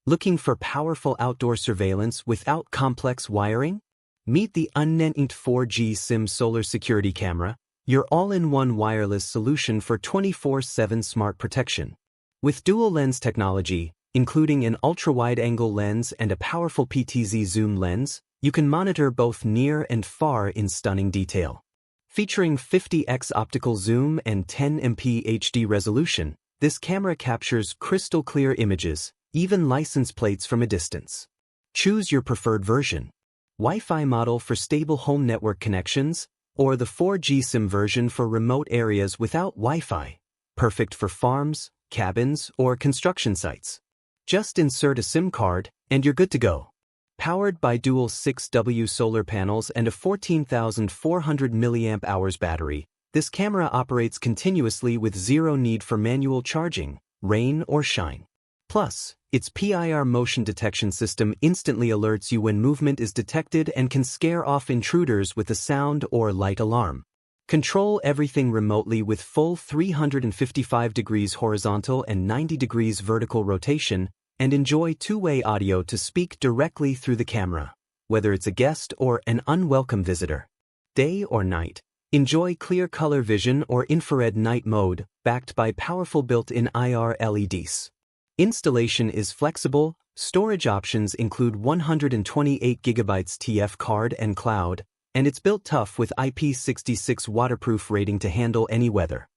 Looking for powerful outdoor surveillance without complex wiring? Meet the UNENTGT 4G SIM solar security camera, your all-in-one wireless solution for 24/7 smart protection. With dual lens technology, including an ultra-wide-angle lens and a powerful PTZ zoom lens, you can monitor both near and far in stunning detail. Featuring 50x optical zoom and 10MP HD resolution, this camera captures crystal-clear images, even license plates from a distance. Choose your preferred version: Wi-Fi model for stable home network connections, or the 4G SIM version for remote areas without Wi-Fi, perfect for farms, cabins, or construction sites. Just insert a SIM card, and you're good to go. Powered by dual 6W solar panels and a 14,400 mAh battery, this camera operates continuously with zero need for manual charging, rain or shine. Plus, its PIR motion detection system instantly alerts you when movement is detected and can scare off intruders with a sound or light alarm. Control everything remotely with full 355 degrees horizontal and 90 degrees vertical rotation, and enjoy two-way audio to speak directly through the camera, whether it's a guest or an unwelcome visitor. Day or night, enjoy clear color vision or infrared night mode, backed by powerful built-in IR LEDs. Installation is flexible. Storage options include 128 GB TF card and cloud, and it's built tough with IP66 waterproof rating to handle any weather.